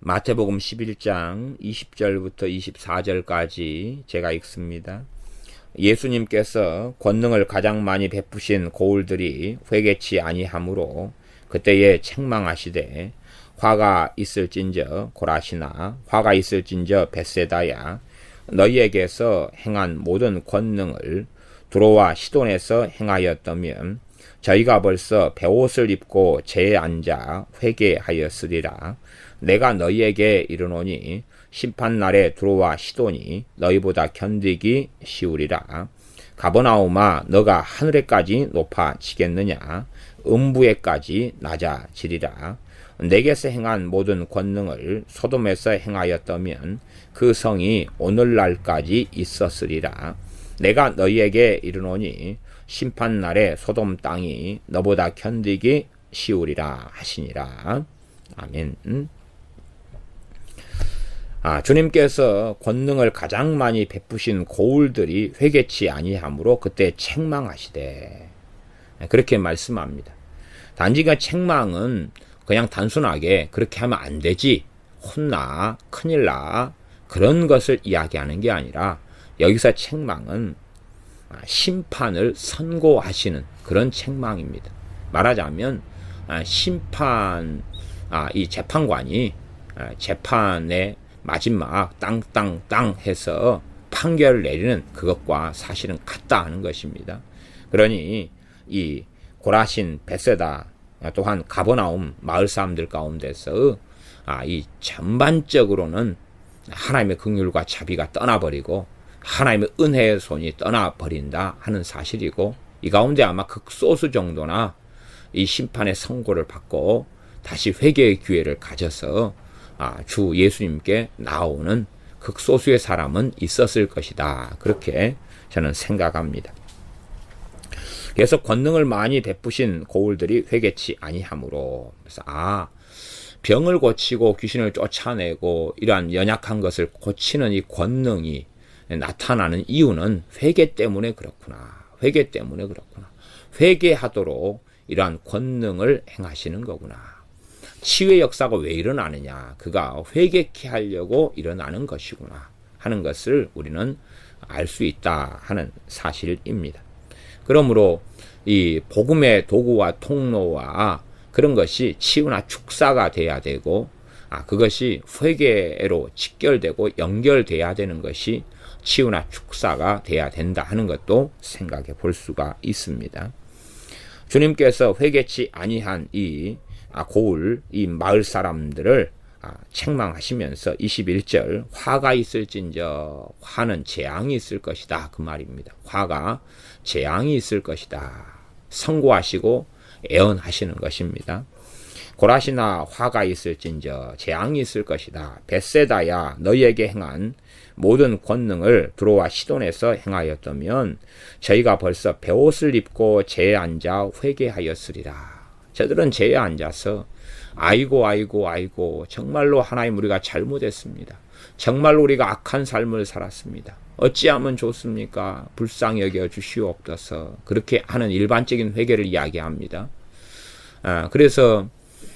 마태복음 11장 20절부터 24절까지 제가 읽습니다. 예수님께서 권능을 가장 많이 베푸신 고울들이 회개치 아니하므로 그때에 책망하시되 화가 있을진저 고라시나 화가 있을진저 벳세다야 너희에게서 행한 모든 권능을 두로와 시돈에서 행하였다면 저희가 벌써 베옷을 입고 재에 앉아 회개하였으리라. 내가 너희에게 이르노니 심판날에 두로와 시돈이 너희보다 견디기 쉬우리라. 가버나움아 너가 하늘에까지 높아지겠느냐 음부에까지 낮아지리라. 내게서 행한 모든 권능을 소돔에서 행하였다면 그 성이 오늘날까지 있었으리라. 내가 너희에게 이르노니 심판날에 소돔 땅이 너보다 견디기 쉬우리라 하시니라. 아멘. 주님께서 권능을 가장 많이 베푸신 고울들이 회개치 아니하므로 그때 책망하시되 그렇게 말씀합니다. 단지 그 책망은 그냥 단순하게 그렇게 하면 안 되지, 혼나, 큰일 나, 그런 것을 이야기하는 게 아니라 여기서 책망은 심판을 선고하시는 그런 책망입니다. 말하자면 이 재판관이 재판의 마지막 땅땅땅 해서 판결을 내리는 그것과 사실은 같다 하는 것입니다. 그러니 이 고라신 벳세다 또한 가버나움 마을 사람들 가운데서 이 전반적으로는 하나님의 긍휼과 자비가 떠나버리고 하나님의 은혜의 손이 떠나버린다 하는 사실이고, 이 가운데 아마 극소수 정도나 이 심판의 선고를 받고 다시 회개의 기회를 가져서 주 예수님께 나오는 극소수의 사람은 있었을 것이다. 그렇게 저는 생각합니다. 그래서 권능을 많이 베푸신 고울들이 회개치 아니하므로, 그래서 병을 고치고 귀신을 쫓아내고 이러한 연약한 것을 고치는 이 권능이 나타나는 이유는 회개 때문에 그렇구나. 회개 때문에 그렇구나. 회개하도록 이러한 권능을 행하시는 거구나. 치유의 역사가 왜 일어나느냐. 그가 회개케 하려고 일어나는 것이구나 하는 것을 우리는 알 수 있다 하는 사실입니다. 그러므로 이 복음의 도구와 통로와 그런 것이 치유나 축사가 돼야 되고, 그것이 회개로 직결되고 연결돼야 되는 것이 치유나 축사가 돼야 된다 하는 것도 생각해 볼 수가 있습니다. 주님께서 회개치 아니한 이 고울, 이 마을 사람들을 책망하시면서 21절 화가 있을진저, 화는 재앙이 있을 것이다 그 말입니다. 화가 재앙이 있을 것이다 선고하시고 애언하시는 것입니다. 고라시나 화가 있을진저 재앙이 있을 것이다. 벳세다야 너희에게 행한 모든 권능을 두로와 시돈에서 행하였다면 저희가 벌써 베옷을 입고 재에 앉아 회개하였으리라. 저들은 재에 앉아서 아이고 정말로 하나님 우리가 잘못했습니다. 정말로 우리가 악한 삶을 살았습니다. 어찌하면 좋습니까? 불쌍히 여겨 주시옵소서. 그렇게 하는 일반적인 회개를 이야기합니다. 그래서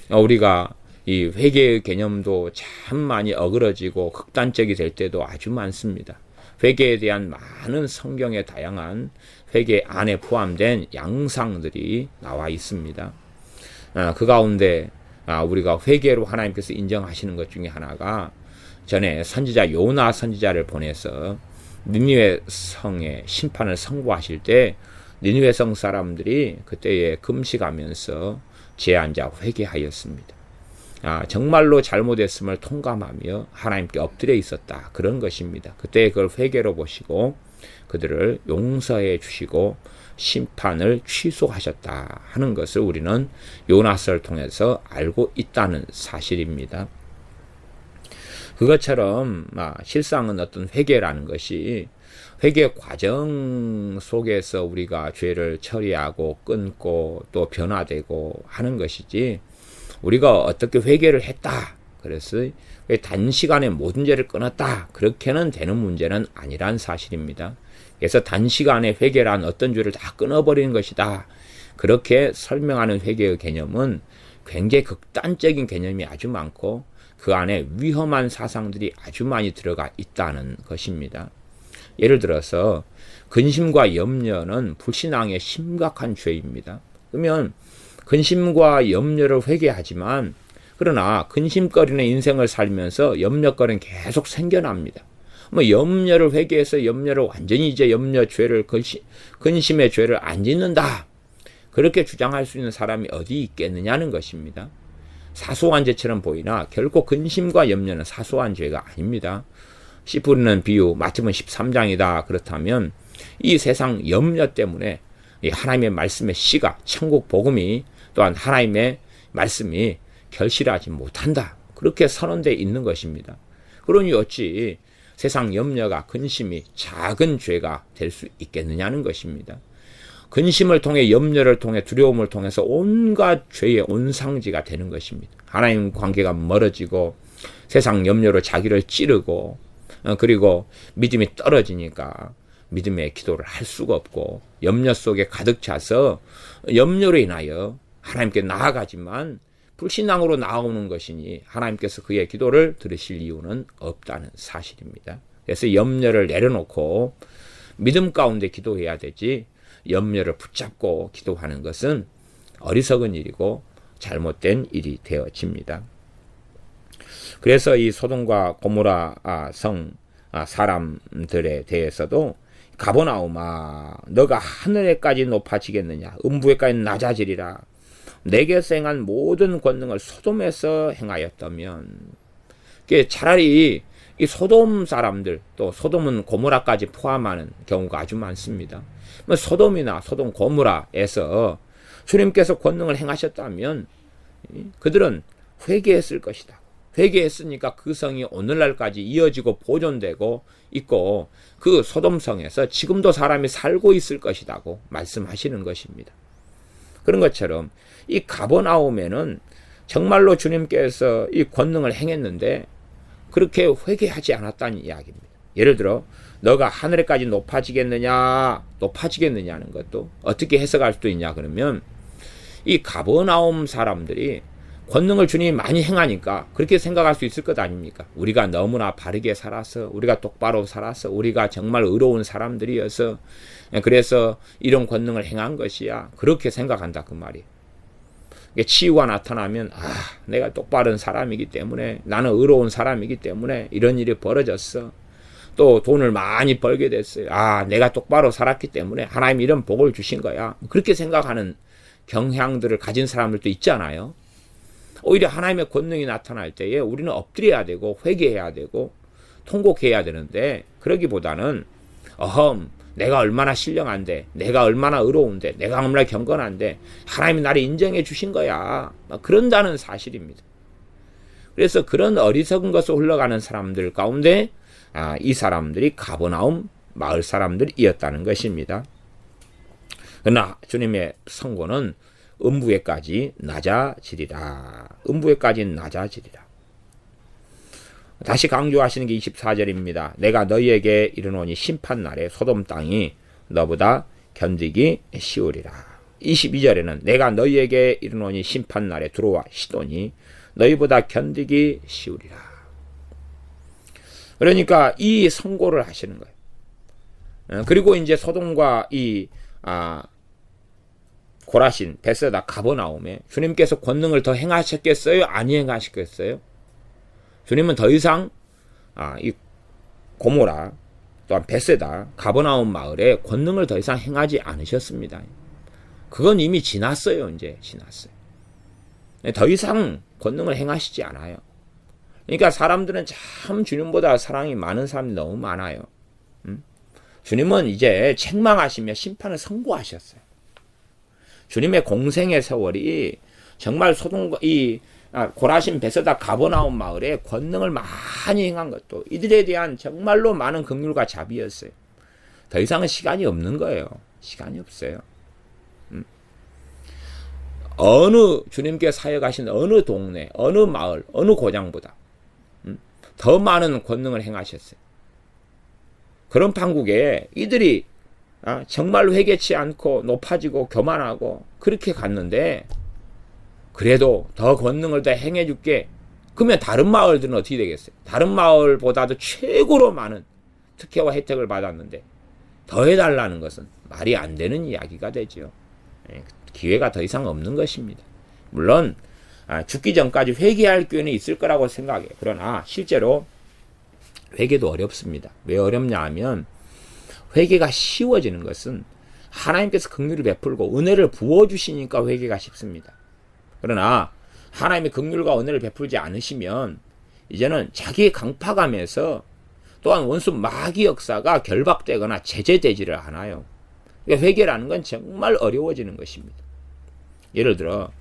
우리가 이 회개의 개념도 참 많이 어그러지고 극단적이 될 때도 아주 많습니다. 회개에 대한 많은 성경의 다양한 회개 안에 포함된 양상들이 나와 있습니다. 그 가운데 우리가 회개로 하나님께서 인정하시는 것 중에 하나가, 전에 선지자 요나 선지자를 보내서 니느웨 성의 심판을 선고하실 때 니느웨 성 사람들이 그때에 금식하면서 재에 앉아 회개하였습니다. 정말로 잘못했음을 통감하며 하나님께 엎드려 있었다. 그런 것입니다. 그때 그걸 회개로 보시고 그들을 용서해 주시고 심판을 취소하셨다 하는 것을 우리는 요나서를 통해서 알고 있다는 사실입니다. 그것처럼 실상은 어떤 회개라는 것이 회개 과정 속에서 우리가 죄를 처리하고 끊고 또 변화되고 하는 것이지, 우리가 어떻게 회개를 했다 그래서 단시간에 모든 죄를 끊었다 그렇게는 되는 문제는 아니란 사실입니다. 그래서 단시간에 회개란 어떤 죄를 다 끊어버리는 것이다 그렇게 설명하는 회개의 개념은 굉장히 극단적인 개념이 아주 많고, 그 안에 위험한 사상들이 아주 많이 들어가 있다는 것입니다. 예를 들어서 근심과 염려는 불신앙의 심각한 죄입니다. 그러면 근심과 염려를 회개하지만 그러나 근심거리는 인생을 살면서 염려거리는 계속 생겨납니다. 뭐 염려를 회개해서 염려를 완전히 이제 염려 죄를 근심의 죄를 안 짓는다. 그렇게 주장할 수 있는 사람이 어디 있겠느냐는 것입니다. 사소한 죄처럼 보이나 결코 근심과 염려는 사소한 죄가 아닙니다. 씨 뿌리는 비유 마태복음 13장이다. 그렇다면 이 세상 염려 때문에 이 하나님의 말씀의 씨가 천국 복음이 또한 하나님의 말씀이 결실하지 못한다. 그렇게 선언되어 있는 것입니다. 그러니 어찌 세상 염려가 근심이 작은 죄가 될 수 있겠느냐는 것입니다. 근심을 통해 염려를 통해 두려움을 통해서 온갖 죄의 온상지가 되는 것입니다. 하나님 관계가 멀어지고 세상 염려로 자기를 찌르고 그리고 믿음이 떨어지니까 믿음의 기도를 할 수가 없고 염려 속에 가득 차서 염려로 인하여 하나님께 나아가지만 불신앙으로 나오는 것이니 하나님께서 그의 기도를 들으실 이유는 없다는 사실입니다. 그래서 염려를 내려놓고 믿음 가운데 기도해야 되지 염려를 붙잡고 기도하는 것은 어리석은 일이고 잘못된 일이 되어집니다. 그래서 이 소돔과 고모라 성 사람들에 대해서도 가버나움아 너가 하늘에까지 높아지겠느냐 음부에까지 낮아지리라 내게서 행한 모든 권능을 소돔에서 행하였다면 차라리 이 소돔 사람들 또 소돔은 고모라까지 포함하는 경우가 아주 많습니다. 소돔이나 소돔 고모라에서 주님께서 권능을 행하셨다면 그들은 회개했을 것이다. 회개했으니까 그 성이 오늘날까지 이어지고 보존되고 있고 그 소돔성에서 지금도 사람이 살고 있을 것이라고 말씀하시는 것입니다. 그런 것처럼 이 가버나움에는 정말로 주님께서 이 권능을 행했는데 그렇게 회개하지 않았다는 이야기입니다. 예를 들어 너가 하늘에까지 높아지겠느냐는 것도 어떻게 해석할 수도 있냐 그러면 이 가버나움 사람들이 권능을 주님이 많이 행하니까 그렇게 생각할 수 있을 것 아닙니까? 우리가 너무나 바르게 살아서 우리가 똑바로 살아서 우리가 정말 의로운 사람들이어서 그래서 이런 권능을 행한 것이야 그렇게 생각한다 그 말이에요. 치유가 나타나면 내가 똑바른 사람이기 때문에 나는 의로운 사람이기 때문에 이런 일이 벌어졌어. 또 돈을 많이 벌게 됐어요. 내가 똑바로 살았기 때문에 하나님이 이런 복을 주신 거야. 그렇게 생각하는 경향들을 가진 사람들도 있잖아요. 오히려 하나님의 권능이 나타날 때에 우리는 엎드려야 되고 회개해야 되고 통곡해야 되는데 그러기보다는 내가 얼마나 신령한데 내가 얼마나 의로운데 내가 얼마나 경건한데 하나님이 나를 인정해 주신 거야. 그런다는 사실입니다. 그래서 그런 어리석은 것으로 흘러가는 사람들 가운데 이 사람들이 가버나움 마을 사람들이었다는 것입니다. 그러나 주님의 선고는 음부에까지 낮아지리라. 음부에까지 낮아지리라. 다시 강조하시는 게 24절입니다. 내가 너희에게 이르노니 심판날에 소돔 땅이 너보다 견디기 쉬우리라. 22절에는 내가 너희에게 이르노니 심판날에 두로와 시돈이 너희보다 견디기 쉬우리라. 그러니까 이 선고를 하시는 거예요. 그리고 이제 소돔과 이 고라신, 베세다, 가버나움에 주님께서 권능을 더 행하셨겠어요? 안 행하셨겠어요? 주님은 더 이상 이 고모라 또한 베세다, 가버나움 마을에 권능을 더 이상 행하지 않으셨습니다. 그건 이미 지났어요. 이제 지났어요. 더 이상 권능을 행하시지 않아요. 그러니까 사람들은 참 주님보다 사랑이 많은 사람이 너무 많아요. 주님은 이제 책망하시며 심판을 선고하셨어요. 주님의 공생의 세월이 정말 소돔과 고라신 베세다 가버나움 마을에 권능을 많이 행한 것도 이들에 대한 정말로 많은 긍휼과 자비였어요. 더 이상은 시간이 없는 거예요. 시간이 없어요. 어느 주님께 사역하신 어느 동네, 어느 마을, 어느 고장보다 더 많은 권능을 행하셨어요. 그런 판국에 이들이 정말 회개치 않고 높아지고 교만하고 그렇게 갔는데 그래도 더 권능을 더 행해줄게 그러면 다른 마을들은 어떻게 되겠어요? 다른 마을보다도 최고로 많은 특혜와 혜택을 받았는데 더 해달라는 것은 말이 안 되는 이야기가 되죠. 기회가 더 이상 없는 것입니다. 물론 죽기 전까지 회개할 기회는 있을 거라고 생각해요. 그러나 실제로 회개도 어렵습니다. 왜 어렵냐 하면 회개가 쉬워지는 것은 하나님께서 긍휼을 베풀고 은혜를 부어주시니까 회개가 쉽습니다. 그러나 하나님의 긍휼과 은혜를 베풀지 않으시면 이제는 자기의 강팍함에서 또한 원수 마귀 역사가 결박되거나 제재되지를 않아요. 그러니까 회개라는 건 정말 어려워지는 것입니다. 예를 들어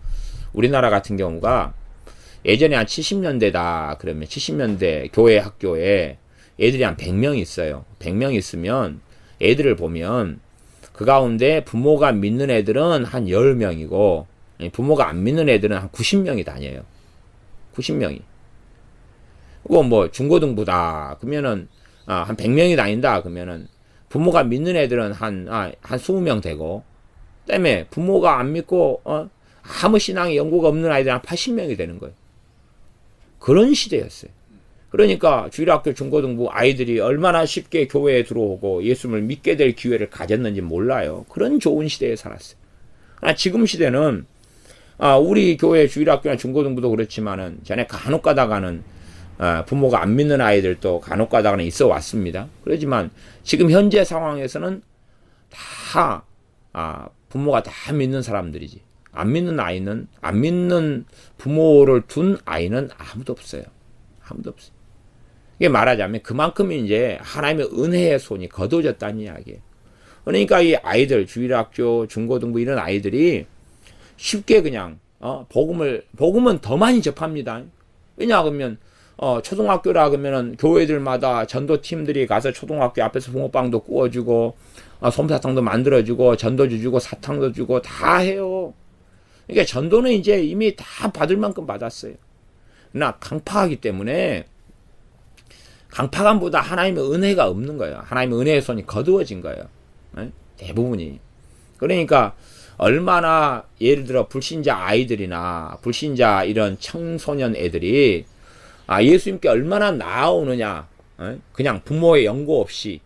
우리나라 같은 경우가 예전에 한 70년대다 그러면 70년대 교회 학교에 애들이 한 100명 있어요. 100명 있으면 애들을 보면 그 가운데 부모가 믿는 애들은 한 10명이고 부모가 안 믿는 애들은 한 90명이 다녀요. 90명이. 그거 뭐 중고등부다 그러면은 한 100명이 다닌다 그러면은 부모가 믿는 애들은 한 20명 되고 그다음에 부모가 안 믿고 아무 신앙의 연고가 없는 아이들 한 80명이 되는 거예요. 그런 시대였어요. 그러니까 주일학교 중고등부 아이들이 얼마나 쉽게 교회에 들어오고 예수를 믿게 될 기회를 가졌는지 몰라요. 그런 좋은 시대에 살았어요. 지금 시대는 우리 교회 주일학교나 중고등부도 그렇지만은 전에 간혹 가다가는 부모가 안 믿는 아이들도 간혹 가다가는 있어 왔습니다. 그렇지만 지금 현재 상황에서는 다 부모가 다 믿는 사람들이지. 안 믿는 아이는 안 믿는 부모를 둔 아이는 아무도 없어요. 아무도 없어요. 이게 말하자면 그만큼 이제 하나님의 은혜의 손이 거둬졌다는 이야기예요. 그러니까 이 아이들 주일학교 중고등부 이런 아이들이 쉽게 그냥 복음은 더 많이 접합니다. 왜냐 그러면 초등학교라 그러면은 교회들마다 전도팀들이 가서 초등학교 앞에서 붕어빵도 구워주고 솜사탕도 만들어주고 전도주 주고 사탕도 주고 다 해요. 그러니까 전도는 이제 이미 다 받을 만큼 받았어요. 그러나 강팍하기 때문에 강팍함보다 하나님의 은혜가 없는 거예요. 하나님의 은혜의 손이 거두어진 거예요. 대부분이. 그러니까 얼마나 예를 들어 불신자 아이들이나 불신자 이런 청소년 애들이 예수님께 얼마나 나아오느냐. 그냥 부모의 연고 없이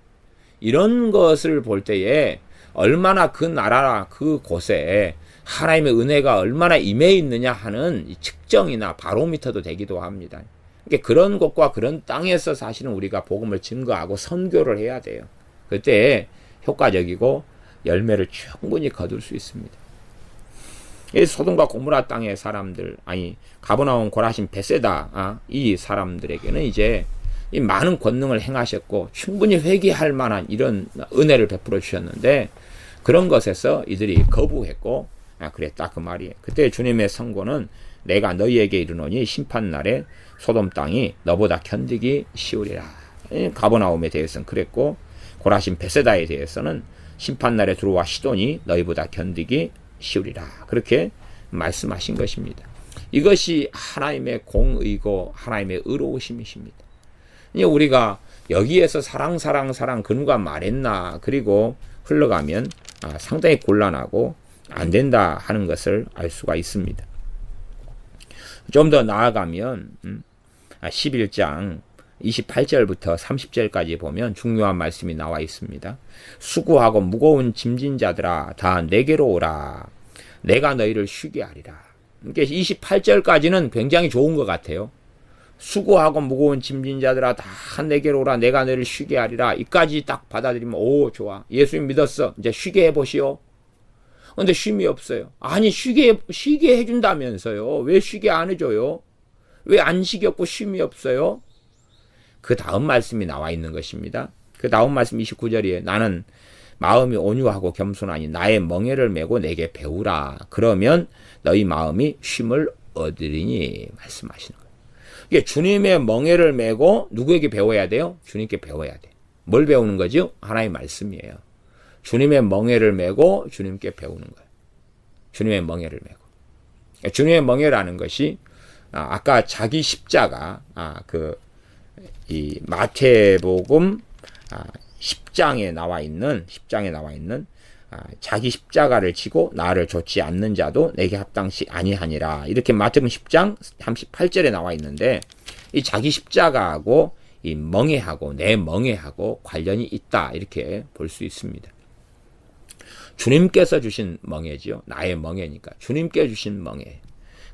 이런 것을 볼 때에 얼마나 그 나라 그 곳에 하나님의 은혜가 얼마나 임해 있느냐 하는 이 측정이나 바로미터도 되기도 합니다. 그러니까 그런 곳과 그런 땅에서 사실은 우리가 복음을 증거하고 선교를 해야 돼요. 그때 효과적이고 열매를 충분히 거둘 수 있습니다. 이 소돔과 고모라 땅의 사람들, 가버나움, 고라신, 베세다 이 사람들에게는 이제 이 많은 권능을 행하셨고 충분히 회개할 만한 이런 은혜를 베풀어 주셨는데 그런 것에서 이들이 거부했고 그랬다 그 말이에요. 그때 주님의 선고는 내가 너희에게 이르노니 심판날에 소돔 땅이 너보다 견디기 쉬우리라. 가버나움에 대해서는 그랬고 고라신 베세다에 대해서는 심판날에 들어와 시돈이 너희보다 견디기 쉬우리라. 그렇게 말씀하신 것입니다. 이것이 하나님의 공의고 하나님의 의로우심이십니다. 우리가 여기에서 사랑 그 누가 말했나 그리고 흘러가면 상당히 곤란하고 안 된다 하는 것을 알 수가 있습니다. 좀 더 나아가면 11장 28절부터 30절까지 보면 중요한 말씀이 나와 있습니다. 수고하고 무거운 짐진 자들아 다 내게로 오라. 내가 너희를 쉬게 하리라. 그러니까 28절까지는 굉장히 좋은 것 같아요. 수고하고 무거운 짐진 자들아 다 내게로 오라. 내가 너희를 쉬게 하리라. 이까지 딱 받아들이면 오 좋아. 예수님 믿었어. 이제 쉬게 해보시오. 근데 쉼이 없어요. 아니 쉬게 해준다면서요. 왜 쉬게 안 해줘요? 왜 안식이 없고 쉼이 없어요? 그 다음 말씀이 나와 있는 것입니다. 그 다음 말씀 29절이에요. 나는 마음이 온유하고 겸손하니 나의 멍에를 메고 내게 배우라. 그러면 너희 마음이 쉼을 얻으리니 말씀하시는 거예요. 이게 주님의 멍에를 메고 누구에게 배워야 돼요? 주님께 배워야 돼. 뭘 배우는 거죠? 하나님의 말씀이에요. 주님의 멍에를 메고 주님께 배우는 거예요. 주님의 멍에를 메고. 주님의 멍에라는 것이 아까 자기 십자가 이 마태복음 10장에 나와 있는 자기 십자가를 지고 나를 좇지 않는 자도 내게 합당치 아니하니라. 이렇게 마태복음 10장 38절에 나와 있는데, 이 자기 십자가하고 이 멍에하고 내 멍에하고 관련이 있다, 이렇게 볼 수 있습니다. 주님께서 주신 멍에지요. 나의 멍에니까 주님께 주신 멍에.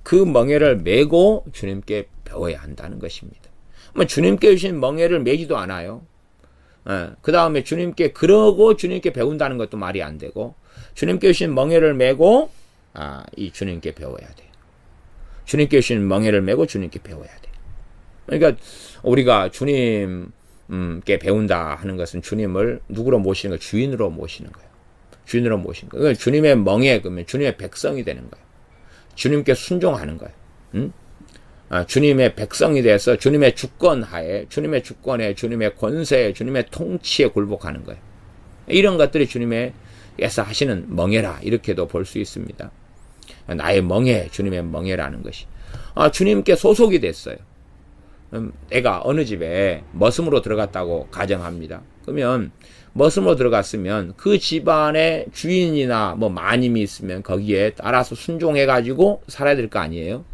그 멍에를 메고 주님께 배워야 한다는 것입니다. 주님께 주신 멍에를 메지도 않아요. 그 다음에 주님께 그러고 주님께 배운다는 것도 말이 안 되고, 주님께 주신 멍에를 메고 이 주님께 배워야 돼요. 주님께 주신 멍에를 메고 주님께 배워야 돼요. 그러니까 우리가 주님께 배운다 하는 것은 주님을 누구로 모시는 거예요? 주인으로 모시는 거예요. 주인으로 모시는 거예요. 그러니까 주님의 멍에, 그러면 주님의 백성이 되는 거예요. 주님께 순종하는 거예요. 주님의 백성이 돼서 주님의 주권하에, 주님의 주권에, 주님의 권세에, 주님의 통치에 굴복하는 거예요. 이런 것들이 주님께서 하시는 멍에라, 이렇게도 볼 수 있습니다. 나의 멍에, 주님의 멍에라는 것이. 주님께 소속이 됐어요. 내가 어느 집에 머슴으로 들어갔다고 가정합니다. 그러면 머슴으로 들어갔으면 그 집안의 주인이나 뭐 마님이 있으면 거기에 따라서 순종해가지고 살아야 될 거 아니에요.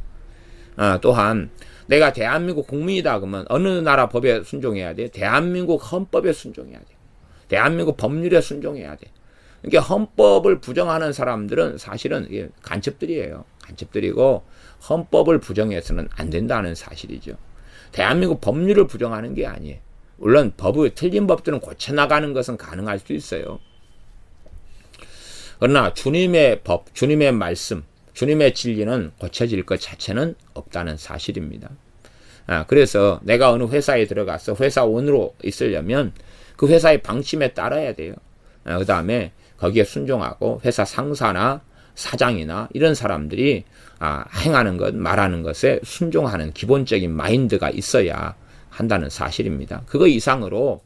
또한 내가 대한민국 국민이다 그러면 어느 나라 법에 순종해야 돼? 대한민국 헌법에 순종해야 돼. 대한민국 법률에 순종해야 돼. 그러니까 헌법을 부정하는 사람들은 사실은 간첩들이에요. 간첩들이고 헌법을 부정해서는 안 된다는 사실이죠. 대한민국 법률을 부정하는 게 아니에요. 물론 틀린 법들은 고쳐나가는 것은 가능할 수 있어요. 그러나 주님의 법, 주님의 말씀, 주님의 진리는 고쳐질 것 자체는 없다는 사실입니다. 그래서 내가 어느 회사에 들어가서 회사원으로 있으려면 그 회사의 방침에 따라야 돼요. 그 다음에 거기에 순종하고 회사 상사나 사장이나 이런 사람들이 행하는 것, 말하는 것에 순종하는 기본적인 마인드가 있어야 한다는 사실입니다. 그거 이상으로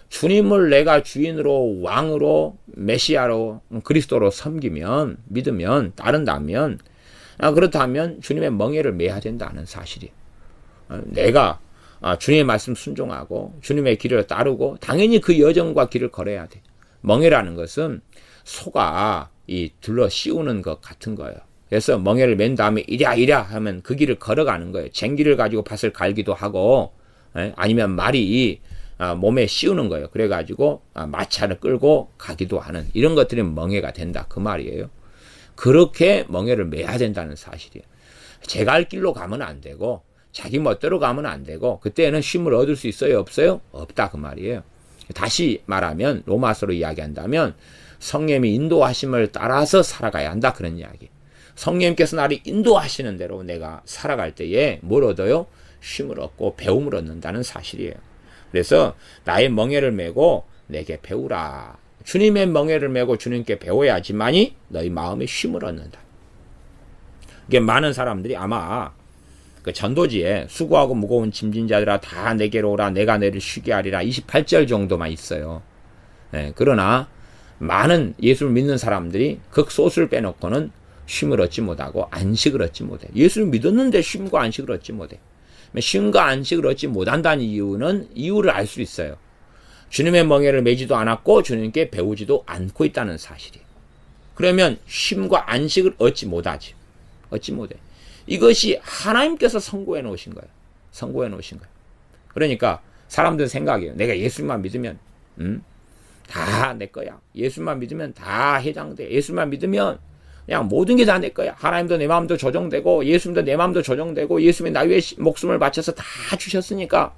주님을 내가 주인으로, 왕으로, 메시아로, 그리스도로 섬기면, 믿으면, 따른다면, 그렇다면 주님의 멍에를 메야 된다는 사실이에요. 내가 주님의 말씀 순종하고 주님의 길을 따르고 당연히 그 여정과 길을 걸어야 돼. 멍에라는 것은 소가 둘러 씌우는 것 같은 거예요. 그래서 멍에를 맨 다음에 이랴 하면 그 길을 걸어가는 거예요. 쟁기를 가지고 밭을 갈기도 하고, 아니면 말이 몸에 씌우는 거예요. 그래가지고 마차를 끌고 가기도 하는, 이런 것들이 멍에가 된다, 그 말이에요. 그렇게 멍에를 메야 된다는 사실이에요. 제 갈 길로 가면 안 되고 자기 멋대로 가면 안 되고, 그때는 쉼을 얻을 수 있어요, 없어요? 없다, 그 말이에요. 다시 말하면 로마서로 이야기한다면 성령님이 인도하심을 따라서 살아가야 한다, 그런 이야기. 성령님께서 나를 인도하시는 대로 내가 살아갈 때에 뭘 얻어요? 쉼을 얻고 배움을 얻는다는 사실이에요. 그래서 나의 멍에를 메고 내게 배우라. 주님의 멍에를 메고 주님께 배워야지만이 너희 마음에 쉼을 얻는다. 이게 많은 사람들이 아마 그 전도지에 수고하고 무거운 짐진 자들아 다 내게로 오라, 내가 너희를 쉬게 하리라, 28절 정도만 있어요. 그러나 많은 예수를 믿는 사람들이 극소수를 빼놓고는 쉼을 얻지 못하고 안식을 얻지 못해. 예수를 믿었는데 쉼과 안식을 얻지 못해. 쉼과 안식을 얻지 못한다는 이유를 알 수 있어요. 주님의 멍에를 메지도 않았고 주님께 배우지도 않고 있다는 사실이에요. 그러면 쉼과 안식을 얻지 못하지. 얻지 못해. 이것이 하나님께서 선고해 놓으신 거예요. 선고해 놓으신 거예요. 그러니까 사람들 생각이에요. 내가 예수만 믿으면 다 내 거야. 예수만 믿으면 다 해당돼. 예수만 믿으면 그냥 모든 게 다 내 거야. 하나님도 내 마음도 조정되고 예수님도 내 마음도 조정되고 예수님이 나 위해 목숨을 바쳐서 다 주셨으니까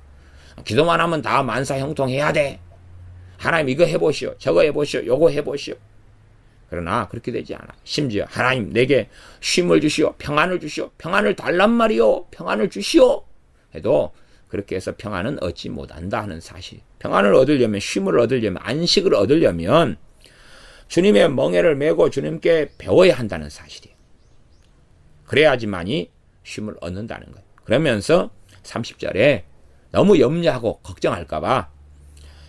기도만 하면 다 만사 형통해야 돼. 하나님 이거 해보시오. 저거 해보시오. 요거 해보시오. 그러나 그렇게 되지 않아. 심지어 하나님 내게 쉼을 주시오. 평안을 주시오. 평안을 달란 말이오. 평안을 주시오. 해도 그렇게 해서 평안은 얻지 못한다 하는 사실. 평안을 얻으려면, 쉼을 얻으려면, 안식을 얻으려면 주님의 멍에를 메고 주님께 배워야 한다는 사실이에요. 그래야지만이 쉼을 얻는다는 거예요. 그러면서 30절에 너무 염려하고 걱정할까봐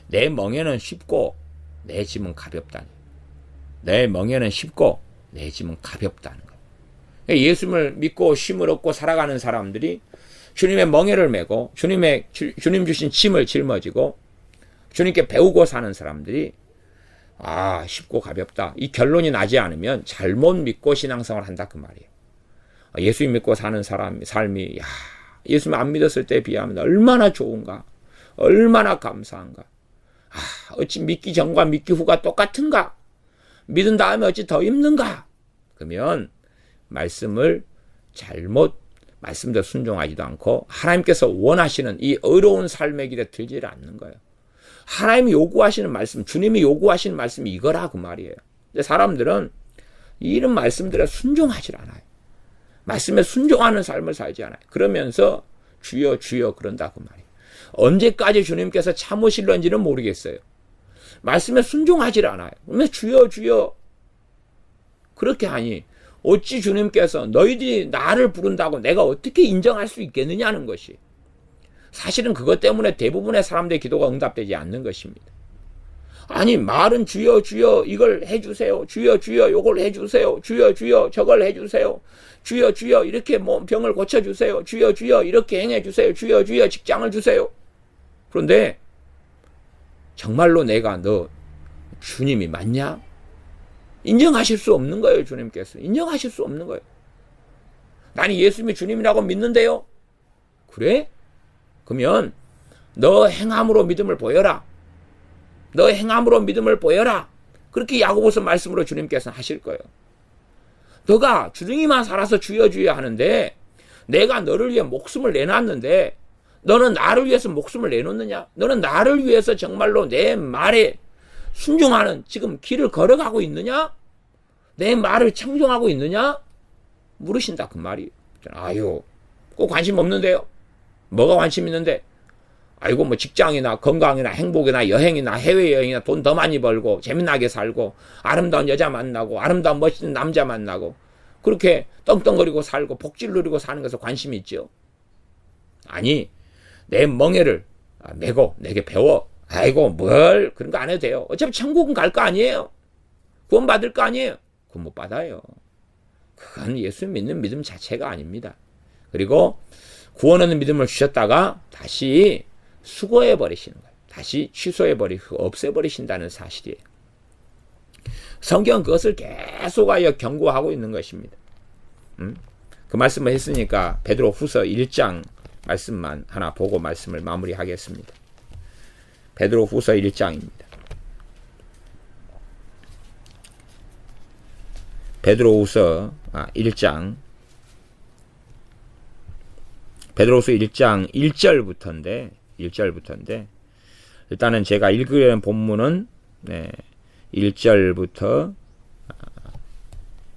내 멍에는 쉽고 내 짐은 가볍다니. 내 멍에는 쉽고 내 짐은 가볍다는 거예요. 예수님을 믿고 쉼을 얻고 살아가는 사람들이 주님의 멍에를 메고 주님 주신 짐을 짊어지고 주님께 배우고 사는 사람들이 쉽고 가볍다. 이 결론이 나지 않으면 잘못 믿고 신앙생활 한다 그 말이에요. 예수 믿고 사는 삶이 예수 안 믿었을 때에 비하면 얼마나 좋은가, 얼마나 감사한가. 어찌 믿기 전과 믿기 후가 똑같은가? 믿은 다음에 어찌 더 힘든가? 그러면 말씀을 말씀대로 순종하지도 않고 하나님께서 원하시는 이 어려운 삶의 길에 들지를 않는 거예요. 하나님이 요구하시는 말씀, 주님이 요구하시는 말씀이 이거라 그 말이에요. 근데 사람들은 이런 말씀들에 순종하지 않아요. 말씀에 순종하는 삶을 살지 않아요. 그러면서 주여 주여 그런다 그 말이에요. 언제까지 주님께서 참으실런지는 모르겠어요. 말씀에 순종하지 않아요. 그러면 주여 주여 그렇게 하니 어찌 주님께서 너희들이 나를 부른다고 내가 어떻게 인정할 수 있겠느냐는 것이, 사실은 그것 때문에 대부분의 사람들의 기도가 응답되지 않는 것입니다. 아니 말은 주여 주여 이걸 해주세요, 주여 주여 요걸 해주세요, 주여 주여 저걸 해주세요, 주여 주여 이렇게 병을 고쳐주세요, 주여 주여 이렇게 행해주세요, 주여 주여 직장을 주세요. 그런데 정말로 내가 너 주님이 맞냐? 인정하실 수 없는 거예요. 주님께서 인정하실 수 없는 거예요. 나는 예수님이 주님이라고 믿는데요. 그래? 그러면 너 행함으로 믿음을 보여라. 너 행함으로 믿음을 보여라. 그렇게 야고보서 말씀으로 주님께서는 하실 거예요. 너가 주둥이만 살아서 주여 주여 하는데 내가 너를 위해 목숨을 내놨는데 너는 나를 위해서 목숨을 내놓느냐? 너는 나를 위해서 정말로 내 말에 순종하는 지금 길을 걸어가고 있느냐? 내 말을 청종하고 있느냐? 물으신다 그 말이에요. 아유, 꼭 관심 없는데요. 뭐가 관심 있는데? 아이고 뭐 직장이나 건강이나 행복이나 여행이나 해외여행이나 돈 더 많이 벌고 재미나게 살고 아름다운 여자 만나고 아름다운 멋있는 남자 만나고 그렇게 떵떵거리고 살고 복지를 누리고 사는 것에 관심이 있죠. 아니 내 멍에를 메고 내게 배워. 아이고 뭘 그런 거 안 해도 돼요. 어차피 천국은 갈 거 아니에요. 구원 받을 거 아니에요. 구원 못 받아요. 그건 예수 믿는 믿음 자체가 아닙니다. 그리고 구원 얻는 믿음을 주셨다가 다시 수거해 버리시는 거예요. 다시 취소해 버리고 없애버리신다는 사실이에요. 성경은 그것을 계속하여 경고하고 있는 것입니다. 그 말씀을 했으니까 베드로 후서 1장 말씀만 하나 보고 말씀을 마무리하겠습니다. 베드로 후서 1장입니다. 베드로 후서 1장 베드로후서 1장 1절부터인데 일단은 제가 읽으려는 본문은 1절부터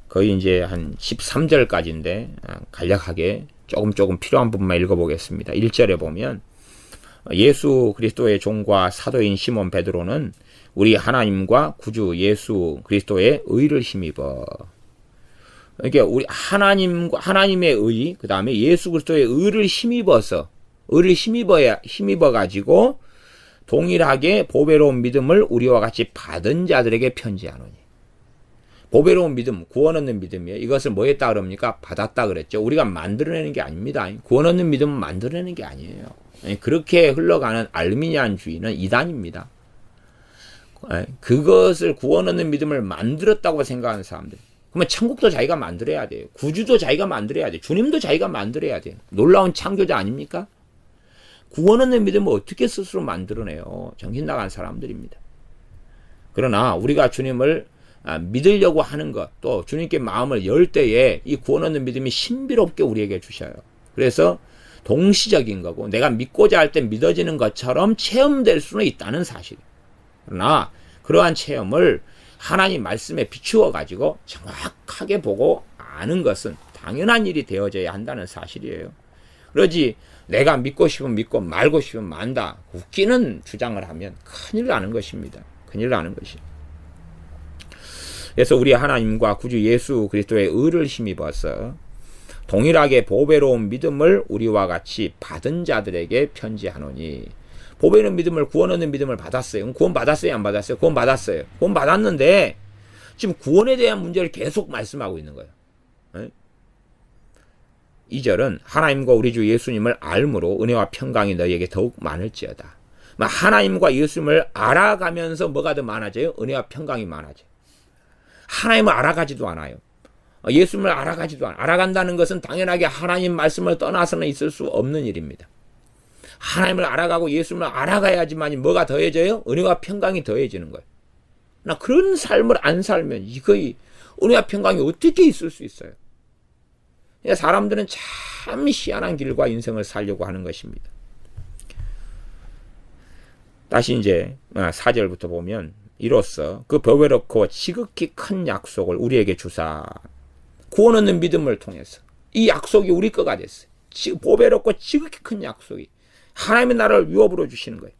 거의 이제 한 13절까지인데 간략하게 조금 필요한 부분만 읽어보겠습니다. 1절에 보면 예수 그리스도의 종과 사도인 시몬 베드로는 우리 하나님과 구주 예수 그리스도의 의를 힘입어. 그러니까 우리 하나님의 의, 그 다음에 예수 그리스도의 의를 힘입어 가지고 동일하게 보배로운 믿음을 우리와 같이 받은 자들에게 편지하노니. 보배로운 믿음, 구원 얻는 믿음이에요. 이것을 뭐 했다 그럽니까? 받았다 그랬죠. 우리가 만들어내는 게 아닙니다. 구원 얻는 믿음은 만들어내는 게 아니에요. 그렇게 흘러가는 알미니안주의는 이단입니다. 그것을 구원 얻는 믿음을 만들었다고 생각하는 사람들. 그러면 천국도 자기가 만들어야 돼요. 구주도 자기가 만들어야 돼요. 주님도 자기가 만들어야 돼요. 놀라운 창조자 아닙니까? 구원 얻는 믿음을 어떻게 스스로 만들어내요? 정신 나간 사람들입니다. 그러나 우리가 주님을 믿으려고 하는 것, 또 주님께 마음을 열 때에 이 구원 얻는 믿음이 신비롭게 우리에게 주셔요. 그래서 동시적인 거고 내가 믿고자 할 때 믿어지는 것처럼 체험될 수는 있다는 사실. 그러나 그러한 체험을 하나님 말씀에 비추어 가지고 정확하게 보고 아는 것은 당연한 일이 되어져야 한다는 사실이에요. 그러지 내가 믿고 싶으면 믿고 말고 싶으면 만다 웃기는 주장을 하면 큰일 나는 것입니다. 큰일 나는 것이. 그래서 우리 하나님과 구주 예수 그리스도의 의를 힘입어서 동일하게 보배로운 믿음을 우리와 같이 받은 자들에게 편지하노니. 보배로운 믿음을, 구원 얻는 믿음을 받았어요. 구원 받았어요? 안 받았어요? 구원 받았어요. 구원 받았는데 지금 구원에 대한 문제를 계속 말씀하고 있는 거예요. 2절은 하나님과 우리 주 예수님을 알므로 은혜와 평강이 너희에게 더욱 많을지어다. 하나님과 예수님을 알아가면서 뭐가 더 많아져요? 은혜와 평강이 많아져요. 하나님을 알아가지도 않아요. 예수님을 알아가지도 않아요. 알아간다는 것은 당연하게 하나님 말씀을 떠나서는 있을 수 없는 일입니다. 하나님을 알아가고 예수님을 알아가야지만 뭐가 더해져요? 은혜와 평강이 더해지는 거예요. 나 그런 삶을 안 살면 이거의 은혜와 평강이 어떻게 있을 수 있어요? 사람들은 참 희한한 길과 인생을 살려고 하는 것입니다. 다시 이제 4절부터 보면 이로써 그 보배롭고 지극히 큰 약속을 우리에게 주사 구원 얻는 믿음을 통해서 이 약속이 우리 거가 됐어요. 보배롭고 지극히 큰 약속이 하나님의 나라를 유업으로 주시는 거예요.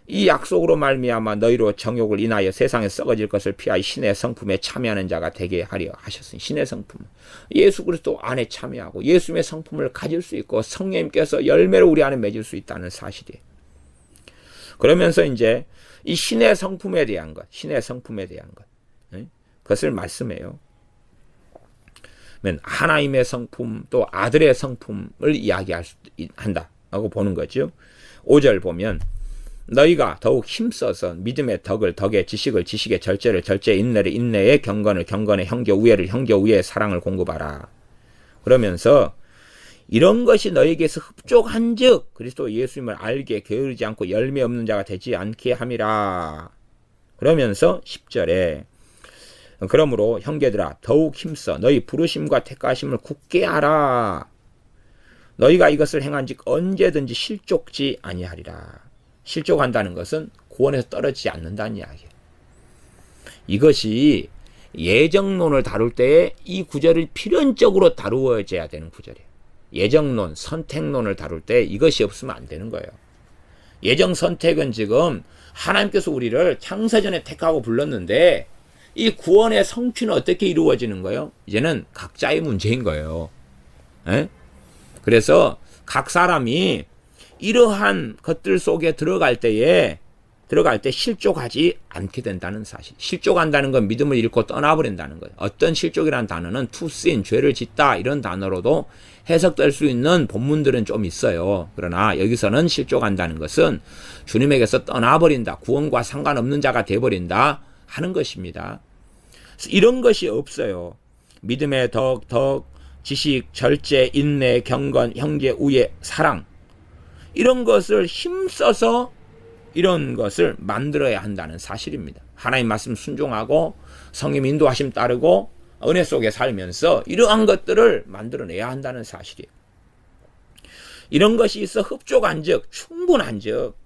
이 약속으로 말미암아 너희로 정욕을 인하여 세상에 썩어질 것을 피하여 신의 성품에 참여하는 자가 되게 하려 하셨으니 신의 성품 예수 그리스도 안에 참여하고 예수님의 성품을 가질 수 있고 성령님께서 열매로 우리 안에 맺을 수 있다는 사실이에요. 그러면서 이제 이 신의 성품에 대한 것, 그것을 말씀해요. 하나님의 성품 또 아들의 성품을 한다고 보는 거죠. 5절 보면 너희가 더욱 힘써서 믿음의 덕의 지식을 지식의 절제를 절제의 인내를 인내의 경건을 경건의 형제 우애를 형제 우애의 사랑을 공급하라. 그러면서 이런 것이 너희에게서 흡족한즉 그리스도 예수님을 알게 게으르지 않고 열매 없는 자가 되지 않게 함이라. 그러면서 10절에 그러므로 형제들아 더욱 힘써 너희 부르심과 택하심을 굳게 하라. 너희가 이것을 행한즉 언제든지 실족지 아니하리라. 실족한다는 것은 구원에서 떨어지지 않는다는 이야기예요. 이것이 예정론을 다룰 때에 이 구절을 필연적으로 다루어져야 되는 구절이에요. 예정론, 선택론을 다룰 때 이것이 없으면 안 되는 거예요. 예정 선택은 지금 하나님께서 우리를 창세전에 택하고 불렀는데 이 구원의 성취는 어떻게 이루어지는 거예요? 이제는 각자의 문제인 거예요. 에? 그래서 각 사람이 이러한 것들 속에 들어갈 때 실족하지 않게 된다는 사실. 실족한다는 건 믿음을 잃고 떠나버린다는 거예요. 어떤 실족이라는 단어는 to sin, 죄를 짓다 이런 단어로도 해석될 수 있는 본문들은 좀 있어요. 그러나 여기서는 실족한다는 것은 주님에게서 떠나버린다, 구원과 상관없는 자가 돼버린다 하는 것입니다. 이런 것이 없어요. 믿음의 덕, 지식, 절제, 인내, 경건, 형제, 우애, 사랑 이런 것을 힘써서 이런 것을 만들어야 한다는 사실입니다. 하나님 말씀 순종하고 성령 인도하심 따르고 은혜 속에 살면서 이러한 것들을 만들어내야 한다는 사실이에요. 이런 것이 있어 흡족한즉 충분한즉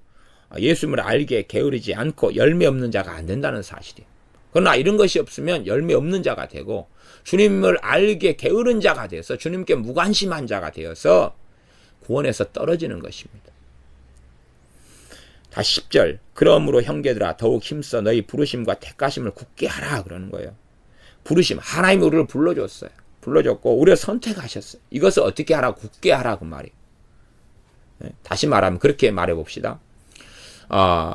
예수님을 알게 게으르지 않고 열매 없는 자가 안 된다는 사실이에요. 그러나 이런 것이 없으면 열매 없는 자가 되고 주님을 알게 게으른 자가 돼서 주님께 무관심한 자가 되어서 구원에서 떨어지는 것입니다. 다시 10절 그러므로 형제들아 더욱 힘써 너희 부르심과 택하심을 굳게 하라 그러는 거예요. 부르심 하나님이 우리를 불러줬어요. 불러줬고 우리를 선택하셨어요. 이것을 어떻게 하라 굳게 하라 그 말이에요. 다시 말하면 그렇게 말해봅시다.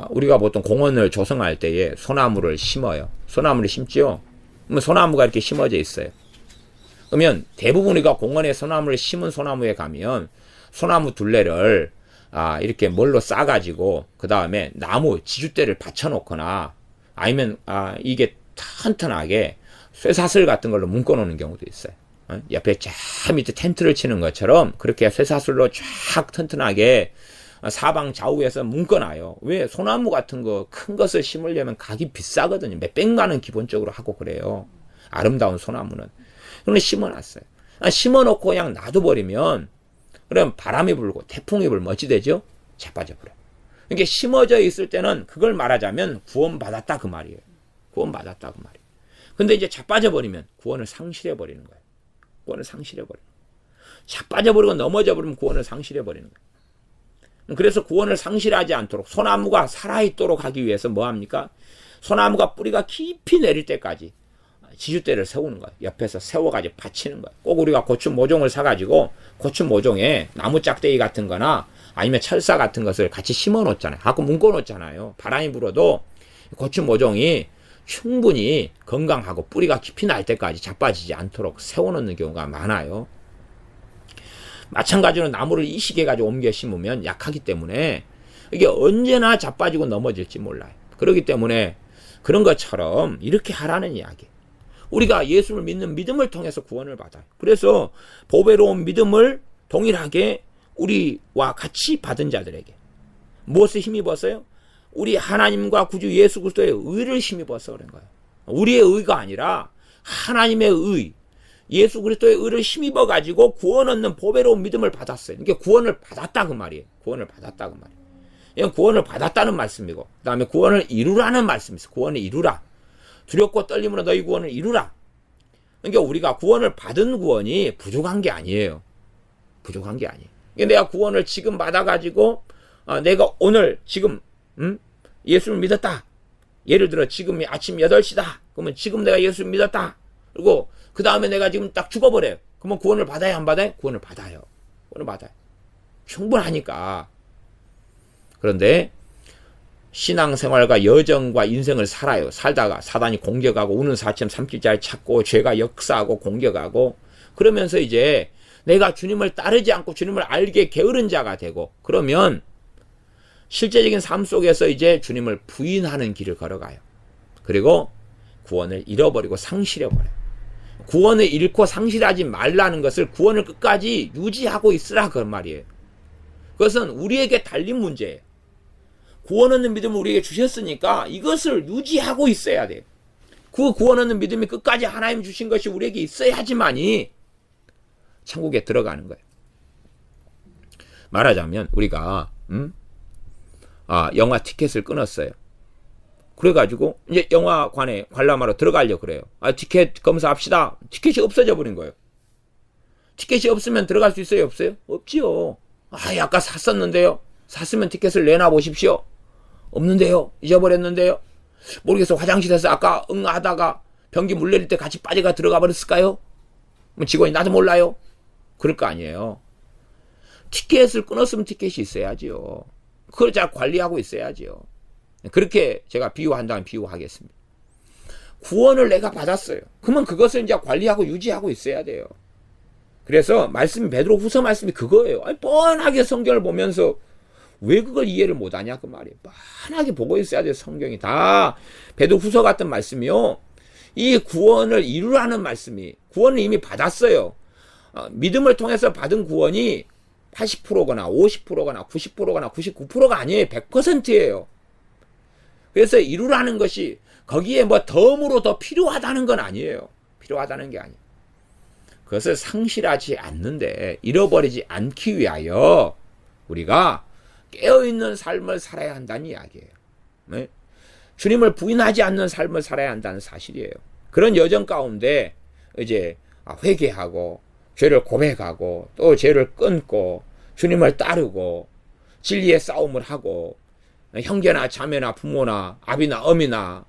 우리가 보통 공원을 조성할 때에 소나무를 심어요. 소나무를 심지요. 그러면 소나무가 이렇게 심어져 있어요. 그러면 대부분 우리가 공원에 소나무를 심은 소나무에 가면 소나무 둘레를 이렇게 뭘로 싸가지고 그 다음에 나무 지주대를 받쳐놓거나 아니면 이게 튼튼하게 쇠사슬 같은 걸로 묶어놓는 경우도 있어요. 옆에 쫙 밑에 텐트를 치는 것처럼 그렇게 쇠사슬로 쫙 튼튼하게 사방 좌우에서 묶어놔요. 왜? 소나무 같은 거 큰 것을 심으려면 가격이 비싸거든요. 몇백만 원 기본적으로 하고 그래요. 아름다운 소나무는. 그런데 심어놨어요. 심어놓고 그냥 놔둬버리면 그럼 바람이 불고 태풍이 불면 어찌 되죠? 자빠져버려요. 그러니까 심어져 있을 때는 그걸 말하자면 구원받았다 그 말이에요. 구원받았다 그 말이에요. 근데 이제 자빠져버리면 구원을 상실해버리는 거예요. 구원을 상실해버리는 거예요. 자빠져버리고 넘어져버리면 구원을 상실해버리는 거예요. 그래서 구원을 상실하지 않도록 소나무가 살아있도록 하기 위해서 뭐합니까? 소나무가 뿌리가 깊이 내릴 때까지 지주대를 세우는 거예요. 옆에서 세워가지고 받치는 거예요. 꼭 우리가 고추 모종을 사가지고 고추 모종에 나무 짝대기 같은 거나 아니면 철사 같은 것을 같이 심어 놓잖아요. 갖고 묶어 놓잖아요. 바람이 불어도 고추 모종이 충분히 건강하고 뿌리가 깊이 날 때까지 자빠지지 않도록 세워놓는 경우가 많아요. 마찬가지로 나무를 이식해가지고 옮겨 심으면 약하기 때문에 이게 언제나 자빠지고 넘어질지 몰라요. 그렇기 때문에 그런 것처럼 이렇게 하라는 이야기. 우리가 예수를 믿는 믿음을 통해서 구원을 받아요. 그래서 보배로운 믿음을 동일하게 우리와 같이 받은 자들에게 무엇을 힘입었어요? 우리 하나님과 구주 예수 그리스도의 의를 힘입어서 그런 거예요. 우리의 의가 아니라 하나님의 의, 예수 그리스도의 의를 힘입어 가지고 구원 얻는 보배로운 믿음을 받았어요. 이게 구원을 받았다 그 말이에요. 구원을 받았다 그 말이에요. 이건 구원을 받았다는 말씀이고, 그 다음에 구원을 이루라는 말씀이 있어요. 구원을 이루라. 두렵고 떨림으로 너희 구원을 이루라. 그러니까 우리가 구원을 받은 구원이 부족한 게 아니에요. 부족한 게 아니에요. 그러니까 내가 구원을 지금 받아가지고 내가 오늘 지금 예수를 믿었다. 예를 들어 지금이 아침 8시다. 그러면 지금 내가 예수를 믿었다. 그리고 그 다음에 내가 지금 딱 죽어버려요. 그러면 구원을 받아야 안 받아요? 구원을 받아요. 구원을 받아요. 충분하니까. 그런데 신앙생활과 여정과 인생을 살아요. 살다가 사단이 공격하고 우는 사처럼 삼킬자를 찾고 죄가 역사하고 공격하고 그러면서 이제 내가 주님을 따르지 않고 주님을 알게 게으른 자가 되고 그러면 실제적인 삶 속에서 이제 주님을 부인하는 길을 걸어가요. 그리고 구원을 잃어버리고 상실해버려요. 구원을 잃고 상실하지 말라는 것을 구원을 끝까지 유지하고 있으라 그런 말이에요. 그것은 우리에게 달린 문제예요. 구원 얻는 믿음을 우리에게 주셨으니까 이것을 유지하고 있어야 돼요. 그 구원 얻는 믿음이 끝까지 하나님 주신 것이 우리에게 있어야지만이 천국에 들어가는 거예요. 말하자면 우리가 영화 티켓을 끊었어요. 그래가지고 이제 영화관에 관람하러 들어가려고 그래요. 티켓 검사합시다. 티켓이 없어져 버린 거예요. 티켓이 없으면 들어갈 수 있어요? 없어요? 없지요. 아까 샀었는데요. 샀으면 티켓을 내놔 보십시오. 없는데요. 잊어버렸는데요. 모르겠어. 화장실에서 아까 하다가 변기 물 내릴 때 같이 빠져가 들어가 버렸을까요? 직원이 나도 몰라요. 그럴 거 아니에요. 티켓을 끊었으면 티켓이 있어야지요. 그걸 잘 관리하고 있어야지요. 그렇게 제가 비유한다면 비유하겠습니다. 구원을 내가 받았어요. 그러면 그것을 이제 관리하고 유지하고 있어야 돼요. 그래서 말씀이 베드로 후서 말씀이 그거예요. 뻔하게 성경을 보면서 왜 그걸 이해를 못하냐 그 말이에요. 뻔하게 보고 있어야 돼요. 성경이 다 베드로 후서 같은 말씀이요. 이 구원을 이루라는 말씀이 구원을 이미 받았어요. 믿음을 통해서 받은 구원이 80%거나 50%거나 90%거나 99%가 아니에요. 100%예요. 그래서 이루라는 것이 거기에 뭐 덤으로 더 필요하다는 건 아니에요. 필요하다는 게 아니에요. 그것을 상실하지 않는데 잃어버리지 않기 위하여 우리가 깨어있는 삶을 살아야 한다는 이야기예요. 네? 주님을 부인하지 않는 삶을 살아야 한다는 사실이에요. 그런 여정 가운데 이제 회개하고 죄를 고백하고 또 죄를 끊고 주님을 따르고 진리의 싸움을 하고 형제나 자매나 부모나 아비나 어미나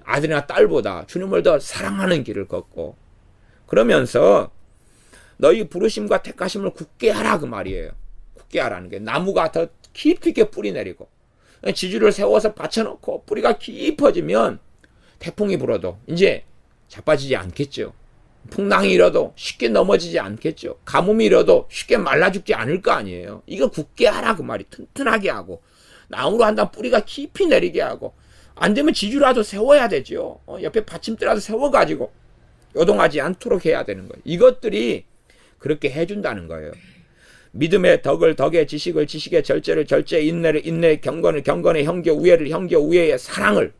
아들이나 딸보다 주님을 더 사랑하는 길을 걷고 그러면서 너희 부르심과 택하심을 굳게 하라 그 말이에요. 굳게 하라는 게 나무가 더 깊이 있게 뿌리 내리고 지주를 세워서 받쳐놓고 뿌리가 깊어지면 태풍이 불어도 이제 자빠지지 않겠죠. 풍랑이 일어도 쉽게 넘어지지 않겠죠. 가뭄이 일어도 쉽게 말라 죽지 않을 거 아니에요. 이거 굳게 하라 그 말이. 튼튼하게 하고 나무로 한다면 뿌리가 깊이 내리게 하고 안 되면 지주라도 세워야 되죠. 옆에 받침대라도 세워가지고 요동하지 않도록 해야 되는 거예요. 이것들이 그렇게 해준다는 거예요. 믿음의 덕을 덕에, 지식을 지식에, 절제를 절제, 인내를 인내, 경건을 경건에, 형제 우애를 형제 우애의 사랑을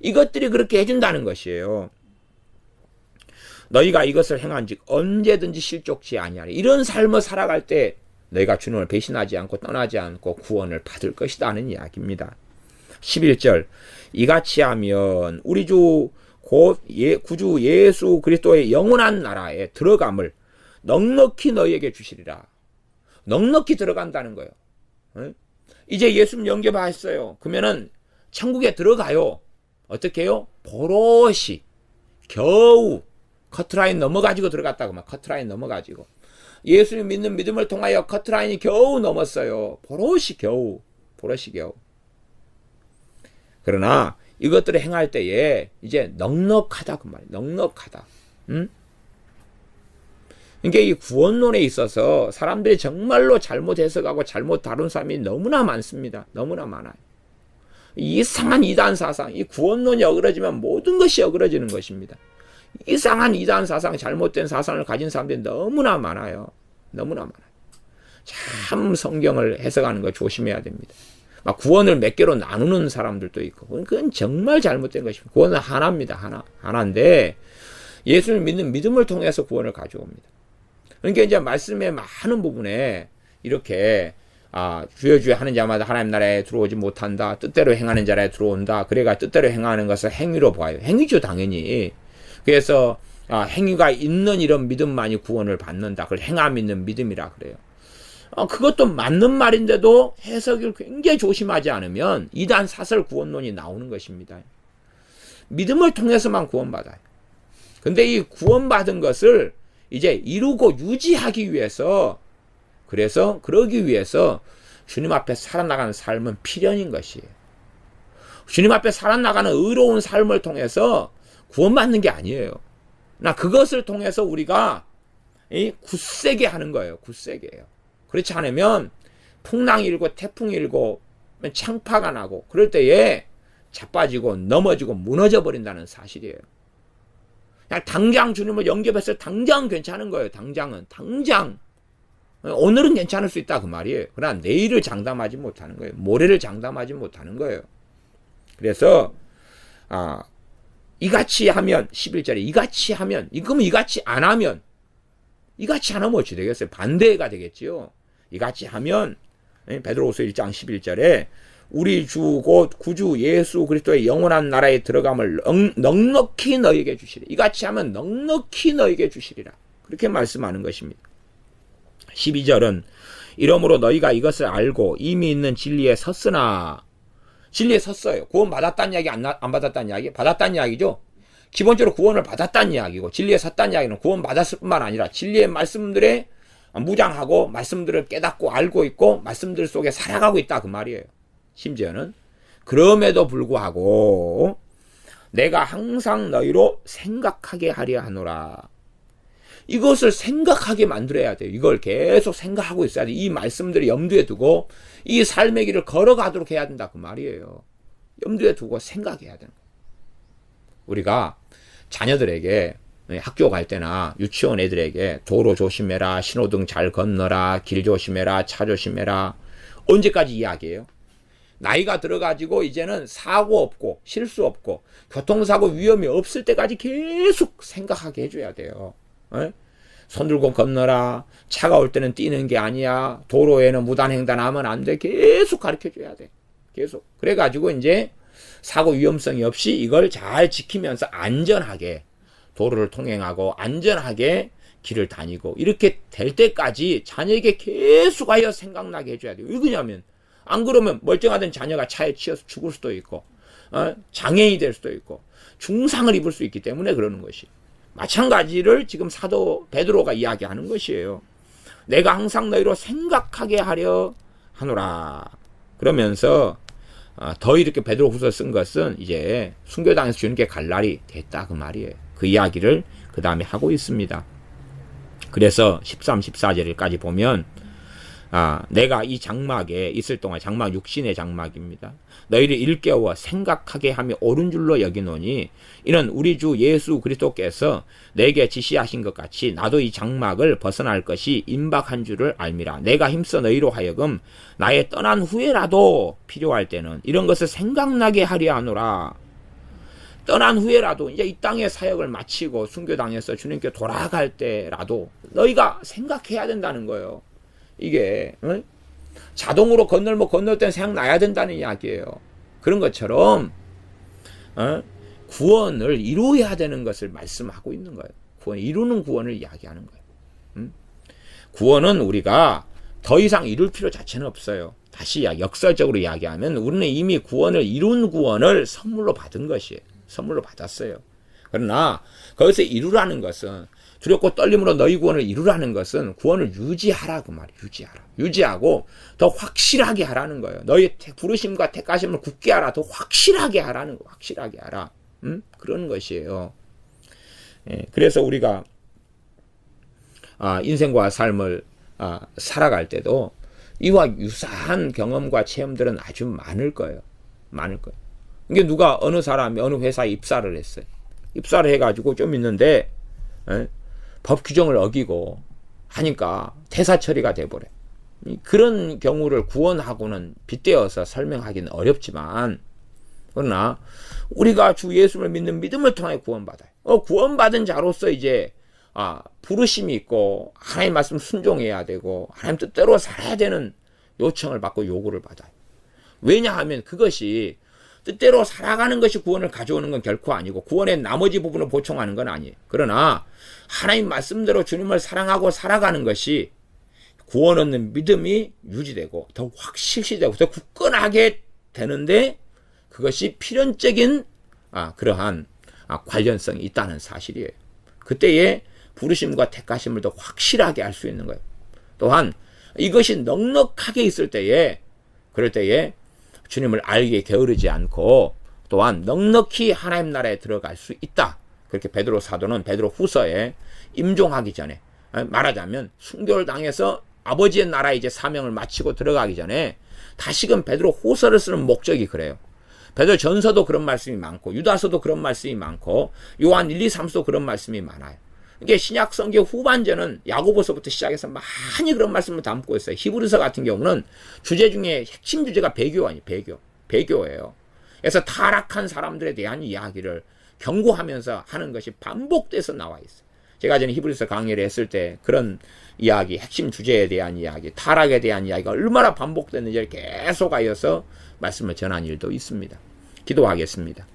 이것들이 그렇게 해준다는 것이에요. 너희가 이것을 행한즉 언제든지 실족치 아니하리. 이런 삶을 살아갈 때 너희가 주님을 배신하지 않고 떠나지 않고 구원을 받을 것이다 하는 이야기입니다. 11절 이같이 하면 우리 주 곧 구주 예수 그리스도의 영원한 나라에 들어감을 넉넉히 너희에게 주시리라. 넉넉히 들어간다는 거예요. 이제 예수님 영접하셨어요. 그러면은 천국에 들어가요. 어떻게 해요? 보롯이 겨우 커트라인 넘어가지고 들어갔다고 막 커트라인 넘어가지고 예수님 믿는 믿음을 통하여 커트라인이 겨우 넘었어요. 보롯이 겨우. 그러나 이것들을 행할 때에 이제 넉넉하다 그 말이에요. 넉넉하다. 그러니까 이 구원론에 있어서 사람들이 정말로 잘못 해석하고 잘못 다룬 사람이 너무나 많습니다. 너무나 많아요. 이상한 이단 사상, 이 구원론이 어그러지면 모든 것이 어그러지는 것입니다. 이상한 이단 사상, 잘못된 사상을 가진 사람들이 너무나 많아요. 너무나 많아요. 참 성경을 해석하는 거 조심해야 됩니다. 막 구원을 몇 개로 나누는 사람들도 있고, 그건 정말 잘못된 것입니다. 구원은 하나입니다. 하나인데, 예수를 믿는 믿음을 통해서 구원을 가져옵니다. 그러니까 이제 말씀의 많은 부분에 이렇게, 주여 하는 자마다 하나님 나라에 들어오지 못한다. 뜻대로 행하는 자라에 들어온다. 그래가 뜻대로 행하는 것을 행위로 봐요. 행위죠, 당연히. 그래서, 행위가 있는 이런 믿음만이 구원을 받는다. 그걸 행함 있는 믿음이라 그래요. 그것도 맞는 말인데도 해석을 굉장히 조심하지 않으면 이단 사설 구원론이 나오는 것입니다. 믿음을 통해서만 구원받아요. 근데 이 구원받은 것을 이제 이루고 유지하기 위해서, 그래서 그러기 위해서 주님 앞에 살아나가는 삶은 필연인 것이에요. 주님 앞에 살아나가는 의로운 삶을 통해서 구원받는 게 아니에요. 그것을 통해서 우리가 굳세게 하는 거예요. 굳세게요. 그렇지 않으면 풍랑이 일고 태풍이 일고 창파가 나고 그럴 때에 자빠지고 넘어지고 무너져 버린다는 사실이에요. 그냥 당장 주님을 영접했을 때 당장 괜찮은 거예요. 당장 오늘은 괜찮을 수 있다 그 말이에요. 그러나 내일을 장담하지 못하는 거예요. 모레를 장담하지 못하는 거예요. 그래서 이같이 하면 11절에 이같이 하면 그러면 이같이 안 하면 어찌 되겠어요? 반대가 되겠지요. 이같이 하면 베드로후서 1장 11절에 우리 주 곧 구주 예수 그리스도의 영원한 나라에 들어감을 넉넉히 너에게 주시리라. 이같이 하면 넉넉히 너에게 주시리라. 그렇게 말씀하는 것입니다. 12절은 이러므로 너희가 이것을 알고 이미 있는 진리에 섰으나, 진리에 섰어요. 구원 받았다는 이야기 안 받았다는 이야기? 받았다는 이야기죠. 기본적으로 구원을 받았다는 이야기고 진리에 섰다는 이야기는 구원 받았을 뿐만 아니라 진리의 말씀들에 무장하고 말씀들을 깨닫고 알고 있고 말씀들 속에 살아가고 있다 그 말이에요. 심지어는 그럼에도 불구하고 내가 항상 너희로 생각하게 하려 하노라. 이것을 생각하게 만들어야 돼요. 이걸 계속 생각하고 있어야 돼요. 이 말씀들을 염두에 두고 이 삶의 길을 걸어가도록 해야 된다 그 말이에요. 염두에 두고 생각해야 되는 거예요. 우리가 자녀들에게 학교 갈 때나 유치원 애들에게 도로 조심해라, 신호등 잘 건너라, 길 조심해라, 차 조심해라. 언제까지 이야기해요? 나이가 들어가지고 이제는 사고 없고 실수 없고 교통사고 위험이 없을 때까지 계속 생각하게 해줘야 돼요. 손 들고 건너라, 차가 올 때는 뛰는 게 아니야, 도로에는 무단횡단하면 안 돼. 계속 가르쳐줘야 돼. 계속. 그래가지고 이제 사고 위험성이 없이 이걸 잘 지키면서 안전하게 도로를 통행하고 안전하게 길을 다니고 이렇게 될 때까지 자녀에게 계속하여 생각나게 해줘야 돼요. 왜 그러냐면 안 그러면 멀쩡하던 자녀가 차에 치여서 죽을 수도 있고 장애인이 될 수도 있고 중상을 입을 수 있기 때문에 그러는 것이. 마찬가지를 지금 사도 베드로가 이야기하는 것이에요. 내가 항상 너희로 생각하게 하려 하노라. 그러면서 더 이렇게 베드로후서 쓴 것은 이제 순교당에서 주님께 갈 날이 됐다 그 말이에요. 그 이야기를 그 다음에 하고 있습니다. 그래서 13, 14절까지 보면 내가 이 장막에 있을 동안, 장막 육신의 장막입니다. 너희를 일깨워 생각하게 하며 옳은 줄로 여기노니 이는 우리 주 예수 그리스도께서 내게 지시하신 것 같이 나도 이 장막을 벗어날 것이 임박한 줄을 알미라. 내가 힘써 너희로 하여금 나의 떠난 후에라도 필요할 때는 이런 것을 생각나게 하려 하노라. 떠난 후에라도 이제 이 땅의 사역을 마치고 순교당에서 주님께 돌아갈 때라도 너희가 생각해야 된다는 거예요. 이게 자동으로 건널 때는 생각나야 된다는 이야기예요. 그런 것처럼 구원을 이루어야 되는 것을 말씀하고 있는 거예요. 이루는 구원을 이야기하는 거예요. 구원은 우리가 더 이상 이룰 필요 자체는 없어요. 다시 역설적으로 이야기하면 우리는 이미 구원을 이룬 구원을 선물로 받은 것이에요. 선물로 받았어요. 그러나 거기서 이루라는 것은 두렵고 떨림으로 너희 구원을 이루라는 것은 구원을 유지하라 그 말이에요. 유지하고 더 확실하게 하라는 거예요. 너희 부르심과 택하심을 굳게 하라. 더 확실하게 하라는 거. 확실하게 하라. 그런 것이에요. 그래서 우리가 인생과 삶을 살아갈 때도 이와 유사한 경험과 체험들은 아주 많을 거예요. 많을 거예요. 이게 누가 어느 사람이 어느 회사에 입사를 했어요. 입사를 해가지고 좀 있는데 법 규정을 어기고 하니까 퇴사 처리가 돼버려요. 그런 경우를 구원하고는 빗대어서 설명하기는 어렵지만, 그러나 우리가 주 예수를 믿는 믿음을 통해 구원받아요. 구원받은 자로서 이제 부르심이 있고 하나님 말씀 순종해야 되고 하나님 뜻대로 살아야 되는 요청을 받고 요구를 받아요. 왜냐하면 그것이 뜻대로 살아가는 것이 구원을 가져오는 건 결코 아니고 구원의 나머지 부분을 보충하는 건 아니에요. 그러나 하나님 말씀대로 주님을 사랑하고 살아가는 것이 구원 얻는 믿음이 유지되고 더 확실시되고 더 굳건하게 되는데, 그것이 필연적인 그러한 관련성이 있다는 사실이에요. 그때의 부르심과 택하심을 더 확실하게 알 수 있는 거예요. 또한 이것이 넉넉하게 있을 때에, 그럴 때에 주님을 알게 게으르지 않고 또한 넉넉히 하나님 나라에 들어갈 수 있다. 그렇게 베드로 사도는 베드로 후서에 임종하기 전에, 말하자면 순교를 당해서 아버지의 나라에 이제 사명을 마치고 들어가기 전에 다시금 베드로 후서를 쓰는 목적이 그래요. 베드로 전서도 그런 말씀이 많고 유다서도 그런 말씀이 많고 요한 1, 2, 3서도 그런 말씀이 많아요. 이게 신약 성경 후반전은 야고보서부터 시작해서 많이 그런 말씀을 담고 있어요. 히브리서 같은 경우는 주제 중에 핵심 주제가 배교예요. 배교예요. 그래서 타락한 사람들에 대한 이야기를 경고하면서 하는 것이 반복돼서 나와 있어요. 제가 전에 히브리서 강의를 했을 때 그런 이야기, 핵심 주제에 대한 이야기, 타락에 대한 이야기가 얼마나 반복됐는지를 계속하여서 말씀을 전한 일도 있습니다. 기도하겠습니다.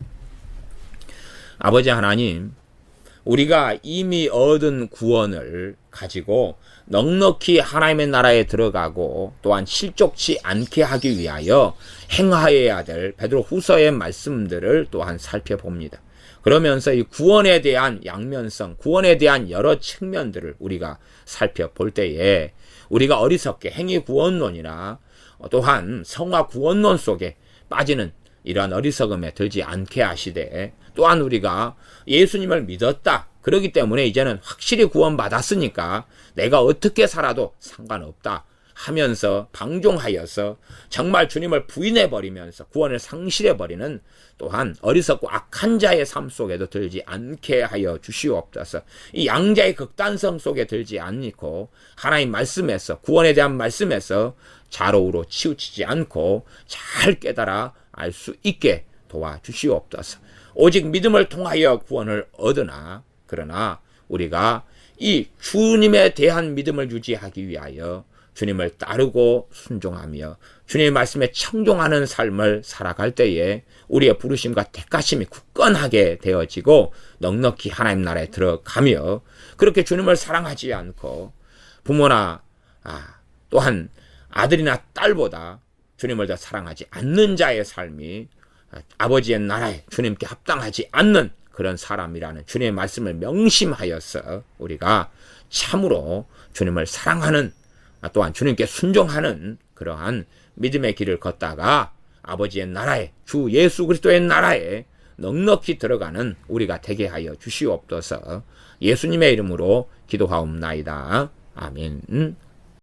아버지 하나님, 우리가 이미 얻은 구원을 가지고 넉넉히 하나님의 나라에 들어가고 또한 실족치 않게 하기 위하여 행하여야 될 베드로 후서의 말씀들을 또한 살펴봅니다. 그러면서 이 구원에 대한 양면성, 구원에 대한 여러 측면들을 우리가 살펴볼 때에 우리가 어리석게 행위구원론이나 또한 성화구원론 속에 빠지는 이러한 어리석음에 들지 않게 하시되, 또한 우리가 예수님을 믿었다. 그렇기 때문에 이제는 확실히 구원받았으니까 내가 어떻게 살아도 상관없다 하면서 방종하여서 정말 주님을 부인해버리면서 구원을 상실해버리는 또한 어리석고 악한 자의 삶 속에도 들지 않게 하여 주시옵소서. 이 양자의 극단성 속에 들지 않고 하나님 말씀에서, 구원에 대한 말씀에서 좌로우로 치우치지 않고 잘 깨달아 알 수 있게 도와주시옵소서. 오직 믿음을 통하여 구원을 얻으나, 그러나 우리가 이 주님에 대한 믿음을 유지하기 위하여 주님을 따르고 순종하며 주님의 말씀에 청종하는 삶을 살아갈 때에 우리의 부르심과 택하심이 굳건하게 되어지고 넉넉히 하나님 나라에 들어가며, 그렇게 주님을 사랑하지 않고 부모나 또한 아들이나 딸보다 주님을 더 사랑하지 않는 자의 삶이 아버지의 나라에 주님께 합당하지 않는 그런 사람이라는 주님의 말씀을 명심하여서 우리가 참으로 주님을 사랑하는, 또한 주님께 순종하는 그러한 믿음의 길을 걷다가 아버지의 나라에, 주 예수 그리스도의 나라에 넉넉히 들어가는 우리가 되게 하여 주시옵소서. 예수님의 이름으로 기도하옵나이다. 아멘.